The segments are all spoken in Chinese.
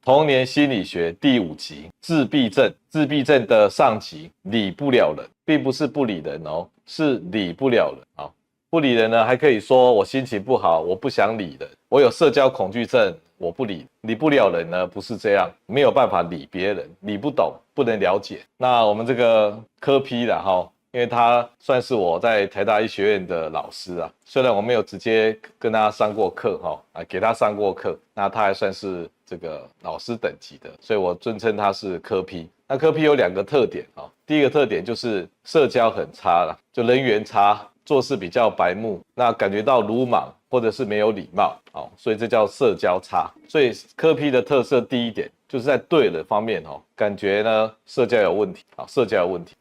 童年心理学第5集自闭症，自闭症的上集理不了人，并不是不理人哦，是理不了人啊。不理人呢，还可以说我心情不好，我不想理人，我有社交恐惧症，我不理。理不了人呢，不是这样，没有办法理别人，理不懂，不能了解。那我们这个柯 P 啦哈，因为他算是我在台大医学院的老师啊，虽然我没有直接跟他上过课哈，给他上过课，那他还算是这个老师等级的，所以我尊称他是柯 P。那柯 P 有2个特点啊，第一个特点就是社交很差啦，就人缘差，做事比较白目，那感觉到鲁莽或者是没有礼貌，所以这叫社交差。所以柯 P 的特色第一点就是在对的方面感觉呢社交有问题，社交有问题。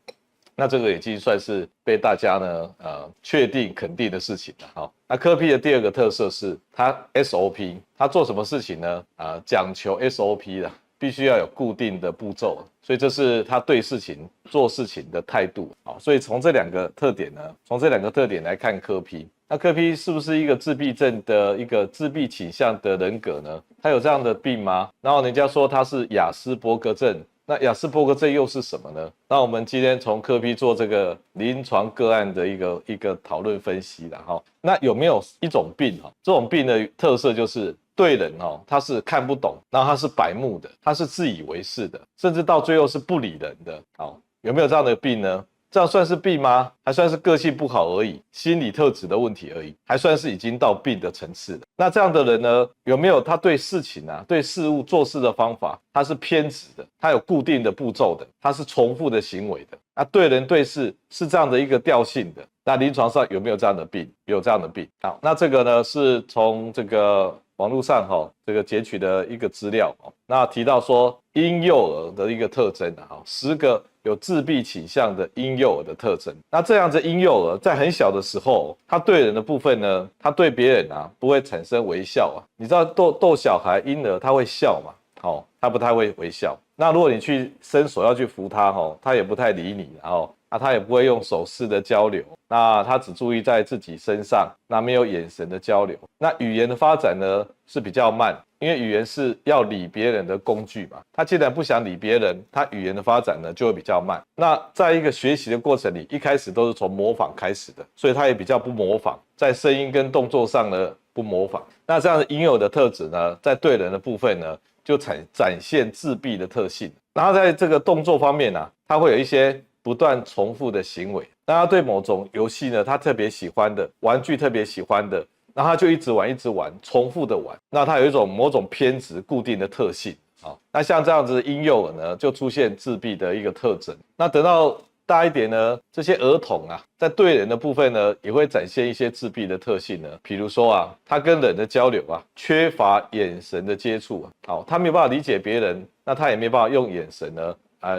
那这个已经算是被大家呢确定肯定的事情了。那柯 P 的第2个特色是他 SOP， 他做什么事情呢讲求 SOP 的，必须要有固定的步骤，所以这是他对事情做事情的态度。所以从这2个特点呢，从这2个特点来看柯 P， 那柯 P 是不是一个自闭症的一个自闭倾向的人格呢？他有这样的病吗？然后人家说他是亚斯伯格症。那亚斯伯格症又是什么呢？那我们今天从柯 P 做这个临床个案的一个讨论分析啦。那有没有一种病这种病的特色就是对人他是看不懂，然后他是白目的，他是自以为是的，甚至到最后是不理人的。有没有这样的病呢？这样算是病吗？还算是个性不好而已，心理特质的问题而已，还算是已经到病的层次了。那这样的人呢，有没有他对事情对事物做事的方法，他是偏执的，他有固定的步骤的，他是重复的行为的，对人对事是这样的一个调性的。那临床上有没有这样的病？有这样的病。好，那这个呢是从这个网络上这个截取的一个资料那提到说婴幼儿的一个特征10个有自闭倾向的婴幼儿的特征。那这样子婴幼儿在很小的时候，他对人的部分呢，他对别人不会产生微笑你知道逗小孩婴儿他会笑嘛？他不太会微笑。那如果你去伸手要去扶他他也不太理你，他也不会用手势的交流，那他只注意在自己身上，那没有眼神的交流。那语言的发展呢是比较慢，因为语言是要理别人的工具嘛，他既然不想理别人，他语言的发展呢就会比较慢。那在一个学习的过程里，一开始都是从模仿开始的，所以他也比较不模仿，在声音跟动作上呢不模仿。那这样的应有的特质呢，在对人的部分呢就展现自闭的特性。然后在这个动作方面他会有一些不断重复的行为。那他对某种游戏呢，他特别喜欢的玩具，特别喜欢的，那他就一直玩一直玩，重复的玩。那他有一种某种偏执固定的特性。那像这样子的婴幼儿呢，就出现自闭的一个特征。那等到大一点呢，这些儿童在对人的部分呢，也会展现一些自闭的特性呢。比如说他跟人的交流缺乏眼神的接触他没有办法理解别人，那他也没办法用眼神呢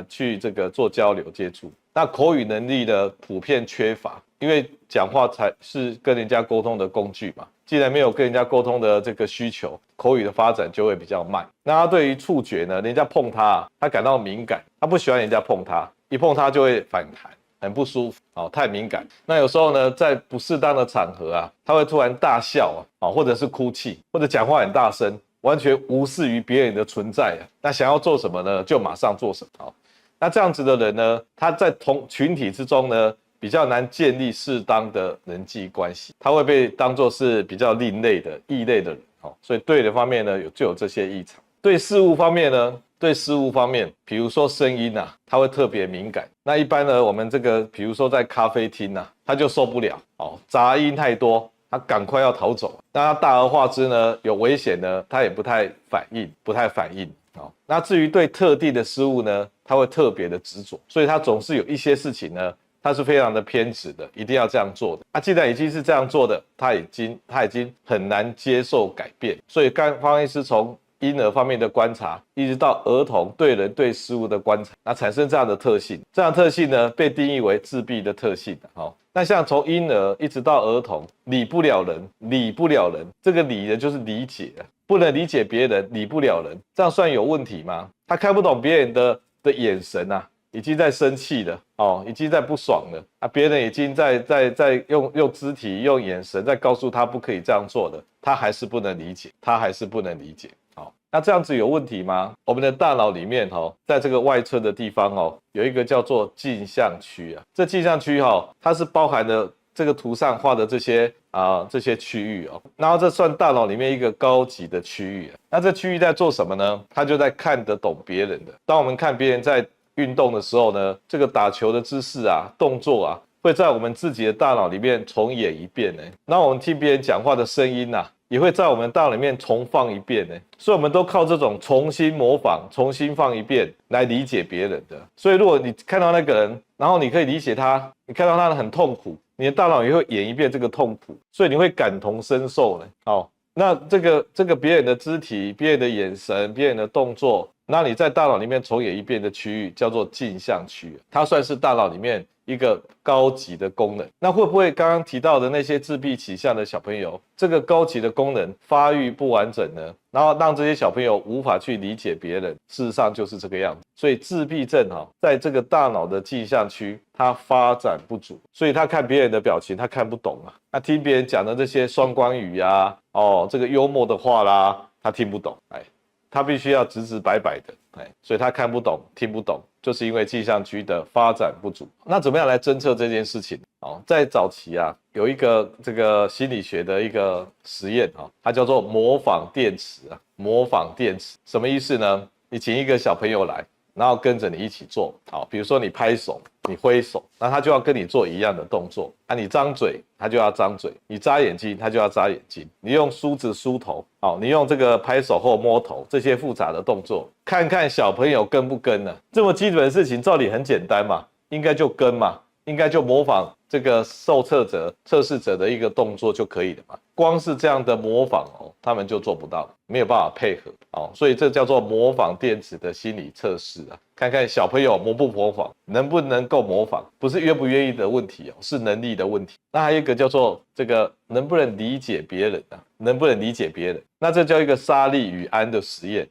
去这个做交流接触。那口语能力呢普遍缺乏，因为讲话才是跟人家沟通的工具嘛。既然没有跟人家沟通的这个需求，口语的发展就会比较慢。那他对于触觉呢，人家碰他他感到敏感，他不喜欢人家碰他，一碰他就会反弹，很不舒服太敏感。那有时候呢，在不适当的场合他会突然大笑或者是哭泣，或者讲话很大声，完全无视于别人的存在那想要做什么呢，就马上做什么那这样子的人呢，他在群体之中呢，比较难建立适当的人际关系，他会被当作是比较另类的异类的人所以对的方面呢，就有这些异常。对事物方面呢，比如说声音他会特别敏感。那一般呢，我们这个比如说在咖啡厅他就受不了杂音太多，他赶快要逃走。那他大而化之呢，有危险呢，他也不太反应。那至于对特定的事物呢，他会特别的执着，所以他总是有一些事情呢，他是非常的偏执的，一定要这样做的。既然已经是这样做的，他已经很难接受改变。所以刚方医师从婴儿方面的观察，一直到儿童对人对事物的观察，那产生这样的特性。这样的特性呢，被定义为自闭的特性那像从婴儿一直到儿童，理不了人，这个理人就是理解不能理解别人，理不了人，这样算有问题吗？他看不懂别人的眼神已经在生气了已经在不爽了别人已经在用肢体用眼神在告诉他不可以这样做的，他还是不能理解。那这样子有问题吗？我们的大脑里面在这个外侧的地方有一个叫做镜像区啊。这镜像区它是包含了这个图上画的这些区域然后这算大脑里面一个高级的区域。那这区域在做什么呢？它就在看得懂别人的。当我们看别人在运动的时候呢，这个打球的姿势动作会在我们自己的大脑里面重演一遍呢。那我们听别人讲话的声音也会在我们大脑里面重放一遍呢。所以我们都靠这种重新模仿、重新放一遍来理解别人的。所以如果你看到那个人，然后你可以理解他，你看到他很痛苦，你的大脑也会演一遍这个痛苦，所以你会感同身受呢。那这个别人的肢体、别人的眼神、别人的动作，那你在大脑里面重演一遍的区域叫做镜像区，它算是大脑里面一个高级的功能。那会不会刚刚提到的那些自闭倾向的小朋友，这个高级的功能发育不完整呢？然后让这些小朋友无法去理解别人，事实上就是这个样子。所以自闭症在这个大脑的镜像区，它发展不足，所以他看别人的表情他看不懂那听别人讲的这些双关语这个幽默的话啦，他听不懂，他必须要直直白白的，所以他看不懂、听不懂，就是因为镜像区的发展不足。那怎么样来侦测这件事情？在早期有一个这个心理学的一个实验它叫做模仿电池模仿电池什么意思呢？你请一个小朋友来，然后跟着你一起做，比如说你拍手、你挥手，那他就要跟你做一样的动作你张嘴，他就要张嘴；你眨眼睛，他就要眨眼睛；你用梳子梳头，你用这个拍手或摸头这些复杂的动作，看看小朋友跟不跟呢？这么基本的事情，照理很简单嘛，应该就跟嘛，应该就模仿这个测试者的一个动作就可以了嘛。光是这样的模仿他们就做不到，没有办法配合所以这叫做模仿电池的心理测试看看小朋友模不模仿，能不能够模仿，不是愿不愿意的问题是能力的问题。那还有一个叫做这个能不能理解别人能不能理解别人？那这叫一个沙利与安的实验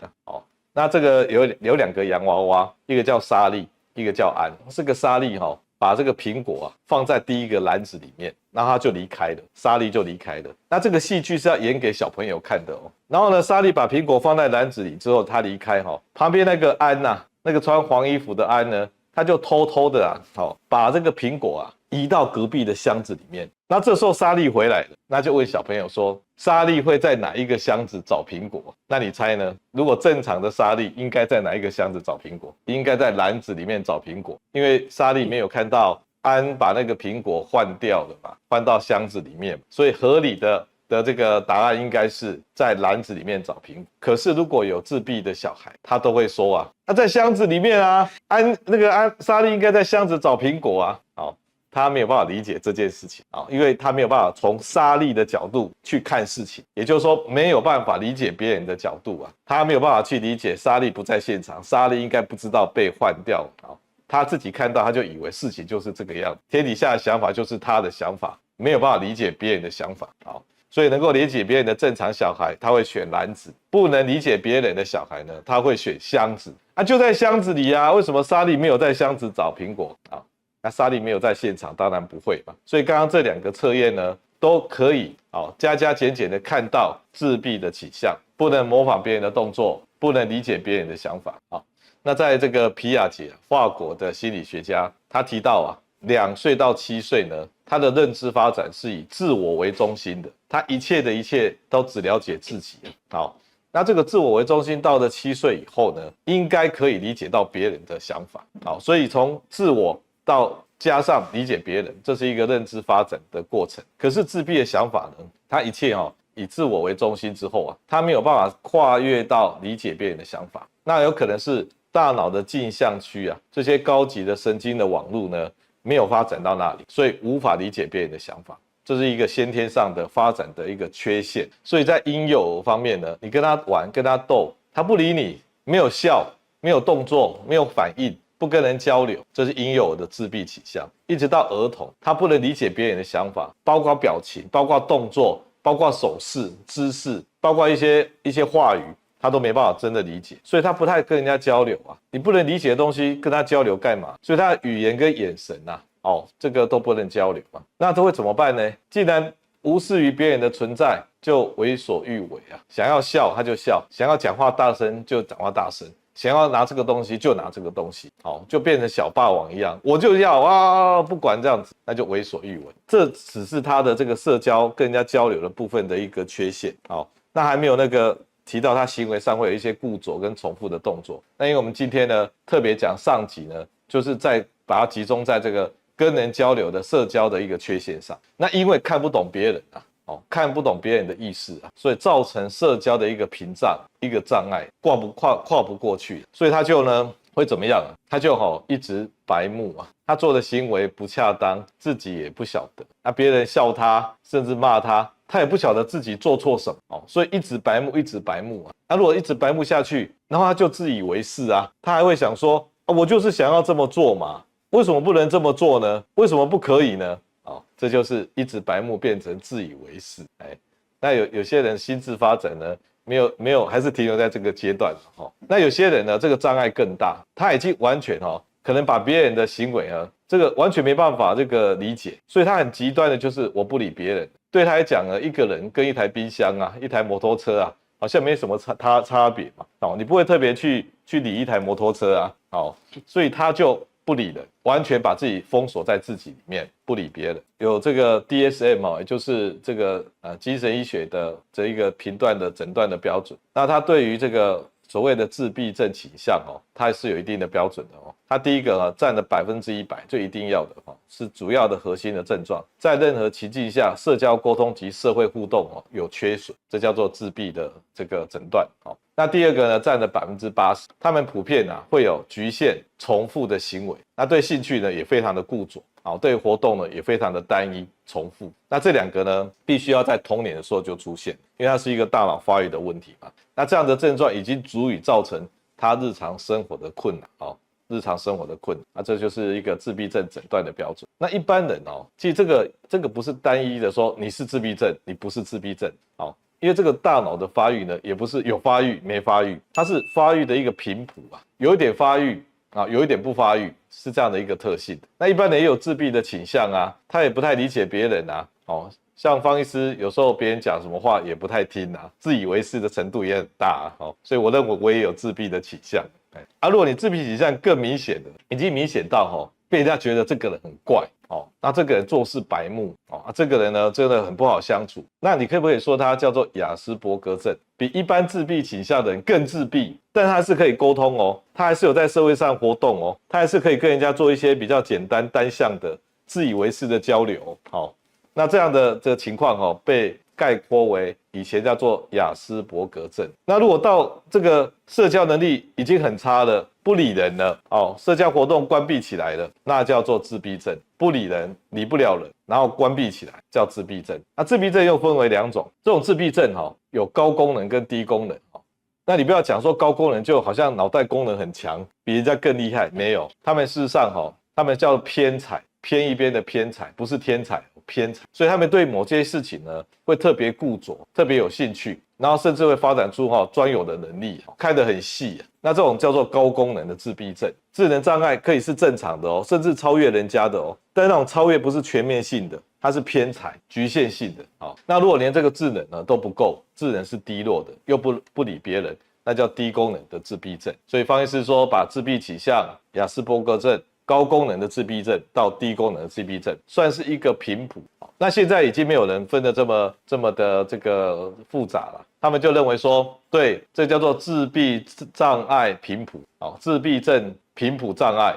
那这个有两个洋娃娃，一个叫沙利，一个叫安。这个沙利把这个苹果放在第一个篮子里面，然后他就离开了，沙利就离开了。那这个戏剧是要演给小朋友看的然后呢，沙利把苹果放在篮子里之后，他离开旁边那个安那个穿黄衣服的安呢，他就偷偷的把这个苹果移到隔壁的箱子里面。那这时候沙利回来了，那就问小朋友说，沙利会在哪一个箱子找苹果？那你猜呢？如果正常的沙利应该在哪一个箱子找苹果？应该在篮子里面找苹果，因为沙利没有看到安把那个苹果换掉了嘛，换到箱子里面，所以合理的这个答案应该是在篮子里面找苹果。可是如果有自闭的小孩，他都会说他在箱子里面沙利应该在箱子找苹果他没有办法理解这件事情因为他没有办法从沙利的角度去看事情，也就是说没有办法理解别人的角度他没有办法去理解沙利不在现场，沙利应该不知道被换掉他自己看到他就以为事情就是这个样子，天底下的想法就是他的想法，没有办法理解别人的想法所以能够理解别人的正常小孩，他会选篮子；不能理解别人的小孩呢，他会选箱子就在箱子里为什么沙利没有在箱子找苹果那沙利没有在现场，当然不会嘛。所以刚刚这两个测验呢，都可以加减减的看到自闭的倾向，不能模仿别人的动作，不能理解别人的想法那在这个皮亚杰，法国的心理学家，他提到2岁到7岁呢，他的认知发展是以自我为中心的，他一切都只了解自己那这个自我为中心到了7岁以后呢，应该可以理解到别人的想法所以从自我到加上理解别人，这是一个认知发展的过程。可是自闭的想法呢，他一切以自我为中心之后他没有办法跨越到理解别人的想法。那有可能是大脑的镜像区这些高级的神经的网路呢，没有发展到那里，所以无法理解别人的想法。这是一个先天上的发展的一个缺陷。所以在婴幼儿方面呢，你跟他玩，跟他斗，他不理你，没有笑，没有动作，没有反应，不跟人交流，这是婴幼儿的自闭倾向。一直到儿童，他不能理解别人的想法，包括表情，包括动作，包括手势、姿势，包括一些话语，他都没办法真的理解，所以他不太跟人家交流你不能理解的东西跟他交流干嘛？所以他的语言跟眼神这个都不能交流那他会怎么办呢？既然无视于别人的存在就为所欲为啊，想要笑他就笑，想要讲话大声就讲话大声，想要拿这个东西就拿这个东西，好，就变成小霸王一样，我就要啊，不管这样子，那就为所欲为。这只是他的这个社交跟人家交流的部分的一个缺陷，好，那还没有那个提到他行为上会有一些固着跟重复的动作。那因为我们今天呢特别讲上集呢，就是在把它集中在这个跟人交流的社交的一个缺陷上。那因为看不懂别人啊，看不懂别人的意思啊，所以造成社交的一个屏障、一个障碍，跨不过去，所以他就呢会怎么样啊？他就一直白目啊，他做的行为不恰当，自己也不晓得，那别人笑他，甚至骂他，他也不晓得自己做错什么，所以一直白目，一直白目啊。那如果一直白目下去，然后他就自以为是啊，他还会想说，我就是想要这么做嘛，为什么不能这么做呢？为什么不可以呢？这就是一直白目变成自以为是。那有些人心智发展呢，没有，还是停留在这个阶段。那有些人呢，这个障碍更大，他已经完全可能把别人的行为这个完全没办法这个理解，所以他很极端的就是我不理别人。对他来讲呢，一个人跟一台冰箱啊，一台摩托车啊，好像没什么差别嘛。你不会特别去理一台摩托车啊。所以他就不理人，完全把自己封锁在自己里面，不理别人。有这个 DSM 也就是这个精神医学的这一个评断的诊断的标准。那他对于这个所谓的自闭症倾向它还是有一定的标准的它第一个占了100%，就一定要的是主要的核心的症状，在任何情境下社交沟通及社会互动有缺损，这叫做自闭的这个诊断。那第二个呢，占了80%，他们普遍会有局限重复的行为，那对兴趣呢也非常的固着，对活动呢也非常的单一重复。那这两个呢必须要在童年的时候就出现，因为它是一个大脑发育的问题嘛。那这样的症状已经足以造成他日常生活的困难日常生活的困难，那这就是一个自闭症诊断的标准。那一般人其实这个不是单一的说你是自闭症，你不是自闭症因为这个大脑的发育呢，也不是有发育没发育，它是发育的一个频谱有一点发育有一点不发育，是这样的一个特性。那一般人也有自闭的倾向他也不太理解别人像方医师有时候别人讲什么话也不太听自以为是的程度也很大所以我认为我也有自闭的倾向。如果你自闭倾向更明显的，已经明显到被人家觉得这个人很怪那这个人做事白目这个人呢真的很不好相处，那你可不可以说他叫做亚斯伯格症？比一般自闭倾向的人更自闭，但他是可以沟通他还是有在社会上活动他还是可以跟人家做一些比较简单单向的自以为是的交流那这样的这个情况被概括为以前叫做亚斯伯格症。那如果到这个社交能力已经很差了，不理人了社交活动关闭起来了，那叫做自闭症。不理人，理不了人，然后关闭起来叫自闭症。那自闭症又分为两种，这种自闭症有高功能跟低功能那你不要讲说高功能就好像脑袋功能很强，比人家更厉害，没有，他们事实上他们叫偏才，偏一边的偏才，不是天才。偏才，所以他们对某些事情呢会特别固着，特别有兴趣，然后甚至会发展出专有的能力，看得很细那这种叫做高功能的自闭症。智能障碍可以是正常的甚至超越人家的但那种超越不是全面性的，它是偏才，局限性的那如果连这个智能呢都不够，智能是低落的，又不理别人，那叫低功能的自闭症。所以方医师说，把自闭倾向、亚斯伯格症、高功能的自闭症到低功能的自闭症，算是一个频谱。那现在已经没有人分得这么的这个复杂了，他们就认为说，对，这叫做自闭障碍频谱自闭症频谱障碍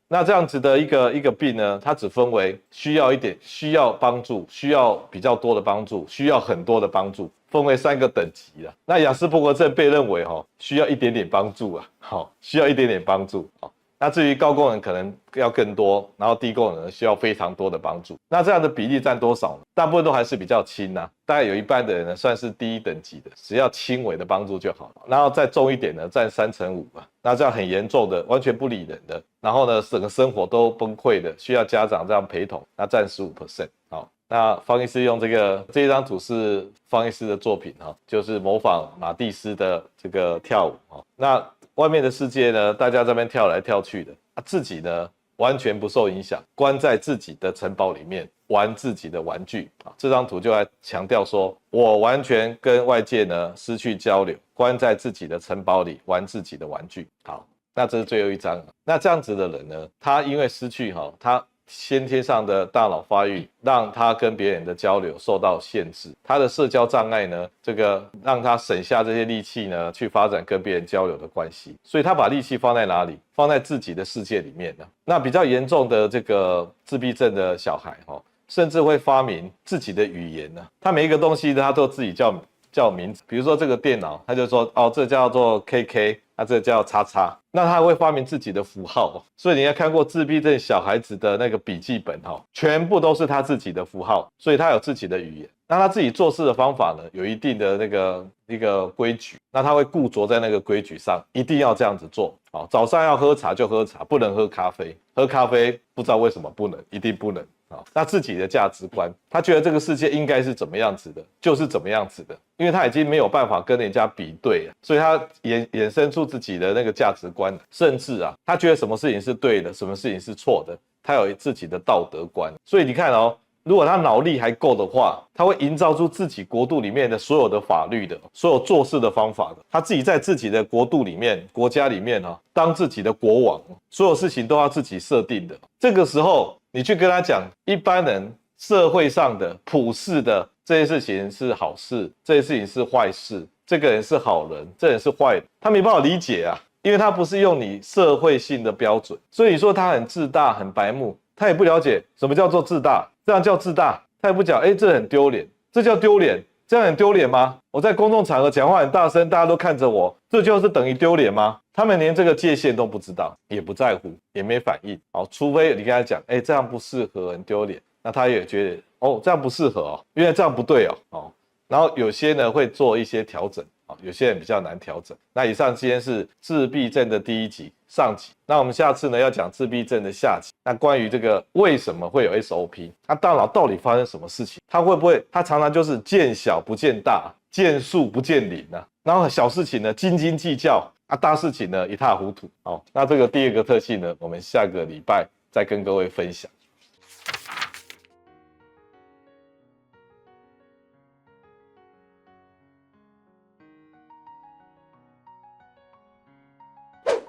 那这样子的一个病呢，它只分为需要一点，需要帮助，需要比较多的帮助，需要很多的帮助，分为3个等级了。那亚斯伯格症被认为需要一点点帮助需要一点点帮助那至于高功能可能要更多，然后低功能需要非常多的帮助。那这样的比例占多少呢？大部分都还是比较轻大概有一半的人呢算是低等级的，只要轻微的帮助就好了。然后再重一点呢，占5%那这样很严重的，完全不理人的，然后呢整个生活都崩溃的，需要家长这样陪同，那占15%。那方医师用这一张图是方医师的作品就是模仿马蒂斯的这个跳舞那外面的世界呢，大家这边跳来跳去的自己呢完全不受影响，关在自己的城堡里面玩自己的玩具啊。这张图就来强调说，我完全跟外界呢失去交流，关在自己的城堡里玩自己的玩具。好，那这是最后一张。那这样子的人呢，他因为失去他先天上的大脑发育，让他跟别人的交流受到限制，他的社交障碍呢，这个让他省下这些力气呢，去发展跟别人交流的关系。所以他把力气放在哪里？放在自己的世界里面呢。那比较严重的这个自闭症的小孩甚至会发明自己的语言呢。他每一个东西他都自己叫名字，比如说这个电脑，他就说这叫做 KK， 这叫叉叉。那他会发明自己的符号，所以你要看过自闭症小孩子的那个笔记本全部都是他自己的符号，所以他有自己的语言。那他自己做事的方法呢，有一定的一个规矩，那他会固着在那个规矩上，一定要这样子做。早上要喝茶就喝茶，不能喝咖啡，喝咖啡不知道为什么不能，一定不能。那自己的价值观，他觉得这个世界应该是怎么样子的，就是怎么样子的，因为他已经没有办法跟人家比对了，所以他衍生出自己的那个价值观，甚至他觉得什么事情是对的，什么事情是错的，他有自己的道德观。所以你看如果他脑力还够的话，他会营造出自己国度里面的所有的法律的，所有做事的方法的，他自己在自己的国度里面、国家里面当自己的国王，所有事情都要自己设定的。这个时候你去跟他讲一般人社会上的普世的这些事情是好事，这些事情是坏事，这个人是好人，这人是坏人，他没办法理解因为他不是用你社会性的标准。所以你说他很自大很白目，他也不了解什么叫做自大，这样叫自大，他也不讲这很丢脸，这叫丢脸，这样很丢脸吗？我在公众场合讲话很大声，大家都看着我，这就是等于丢脸吗？他们连这个界限都不知道，也不在乎，也没反应。除非你跟他讲这样不适合，很丢脸，那他也觉得这样不适合因为这样不对然后有些呢会做一些调整有些人比较难调整。那以上今天是自闭症的第一集上集，那我们下次呢要讲自闭症的下集。那关于这个为什么会有 SOP， 他大脑到底发生什么事情，他会不会他常常就是见小不见大，见树不见林然后小事情呢斤斤计较大事情呢一塌糊涂。那这个第二个特性呢，我们下个礼拜再跟各位分享。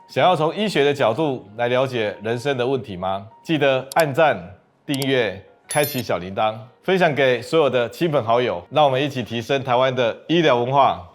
想要从医学的角度来了解人生的问题吗？记得按赞、订阅、开启小铃铛，分享给所有的亲朋好友，让我们一起提升台湾的医疗文化。